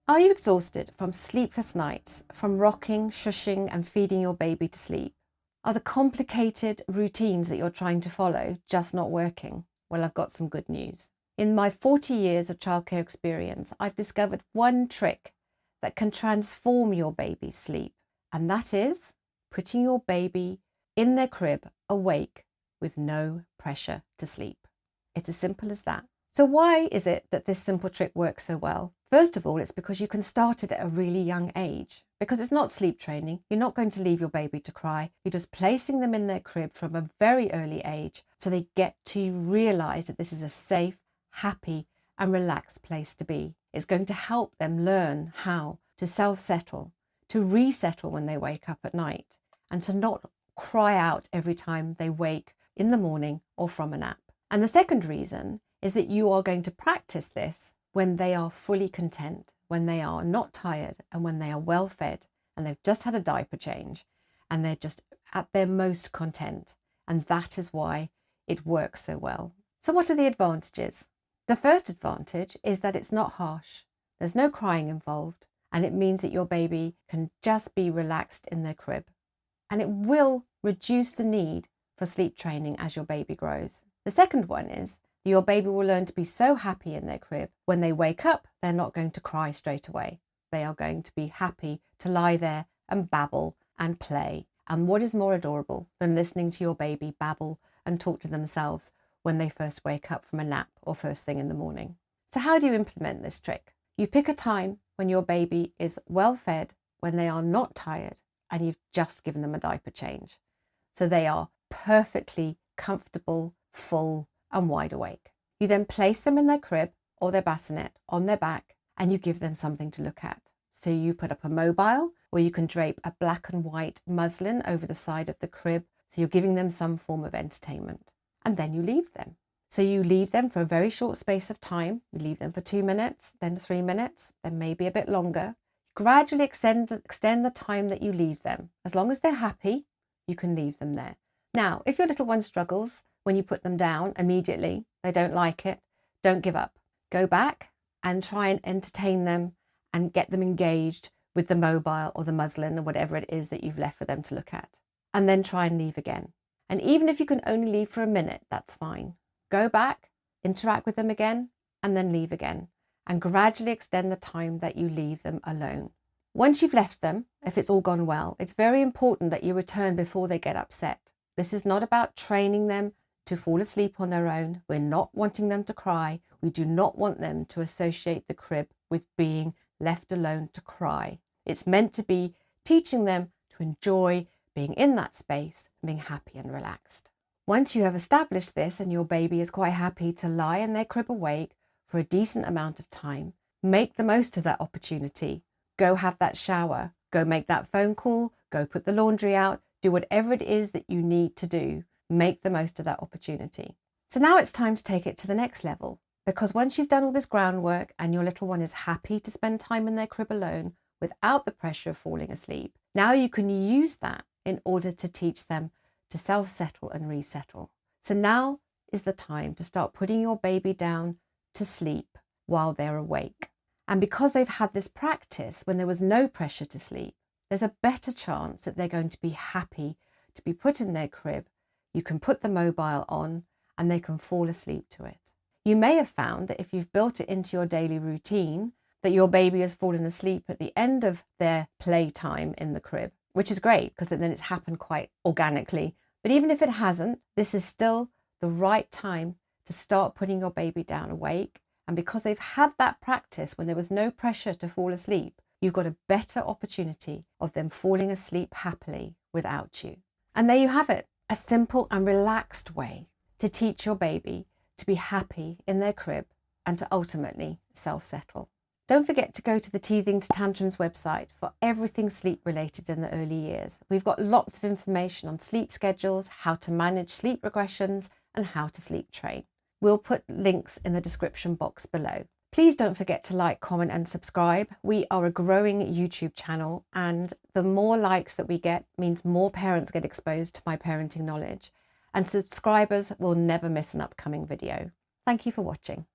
Are you exhausted from sleepless nights, from rocking, shushing and feeding your baby to sleep? Are the complicated routines that you're trying to follow just not working? Well, I've got some good news. In my 40 years of childcare experience, I've discovered one trick that can transform your baby's sleep, and that is putting your baby in their crib awake with no pressure to sleep. It's as simple as that. So why is it that this simple trick works so well? First of all, it's because you can start it at a really young age. Because it's not sleep training, you're not going to leave your baby to cry. You're just placing them in their crib from a very early age so they get to realise that this is a safe, happy and relaxed place to be. It's going to help them learn how to self-settle, to resettle when they wake up at night, and to not cry out every time they wake in the morning or from a nap. And the second reason is that you are going to practice this when they are fully content, when they are not tired and when they are well fed and they've just had a diaper change and they're just at their most content. And that is why it works so well. So what are the advantages? The first advantage is that it's not harsh. There's no crying involved, and it means that your baby can just be relaxed in their crib. And it will reduce the need for sleep training as your baby grows. The second one is that your baby will learn to be so happy in their crib. When they wake up, they're not going to cry straight away. They are going to be happy to lie there and babble and play. And what is more adorable than listening to your baby babble and talk to themselves when they first wake up from a nap or first thing in the morning? So how do you implement this trick? You pick a time when your baby is well fed, when they are not tired, and you've just given them a diaper change. So they are perfectly comfortable, full and wide awake. You then place them in their crib or their bassinet on their back and you give them something to look at. So you put up a mobile, or you can drape a black and white muslin over the side of the crib. So you're giving them some form of entertainment, and then you leave them. So you leave them for a very short space of time. You leave them for 2 minutes, then 3 minutes, then maybe a bit longer. Gradually extend the time that you leave them. As long as they're happy, you can leave them there. Now, if your little one struggles when you put them down immediately, they don't like it, don't give up. Go back and try and entertain them and get them engaged with the mobile or the muslin or whatever it is that you've left for them to look at. And then try and leave again. And even if you can only leave for a minute, that's fine. Go back, interact with them again, and then leave again. And gradually extend the time that you leave them alone. Once you've left them, if it's all gone well, it's very important that you return before they get upset. This is not about training them to fall asleep on their own. We're not wanting them to cry. We do not want them to associate the crib with being left alone to cry. It's meant to be teaching them to enjoy being in that space and being happy and relaxed. Once you have established this and your baby is quite happy to lie in their crib awake for a decent amount of time, make the most of that opportunity. Go have that shower, go make that phone call, go put the laundry out, do whatever it is that you need to do. Make the most of that opportunity. So now it's time to take it to the next level, because once you've done all this groundwork and your little one is happy to spend time in their crib alone without the pressure of falling asleep, now you can use that in order to teach them to self-settle and resettle. So now is the time to start putting your baby down to sleep while they're awake. And because they've had this practice when there was no pressure to sleep, there's a better chance that they're going to be happy to be put in their crib. You can put the mobile on and they can fall asleep to it. You may have found that if you've built it into your daily routine, that your baby has fallen asleep at the end of their playtime in the crib, which is great because then it's happened quite organically. But even if it hasn't, this is still the right time to start putting your baby down awake. And because they've had that practice when there was no pressure to fall asleep, you've got a better opportunity of them falling asleep happily without you. And there you have it, a simple and relaxed way to teach your baby to be happy in their crib and to ultimately self-settle. Don't forget to go to the Teething to Tantrums website for everything sleep related in the early years. We've got lots of information on sleep schedules, how to manage sleep regressions, and how to sleep train. We'll put links in the description box below. Please don't forget to like, comment and subscribe. We are a growing YouTube channel, and the more likes that we get means more parents get exposed to my parenting knowledge, and subscribers will never miss an upcoming video. Thank you for watching.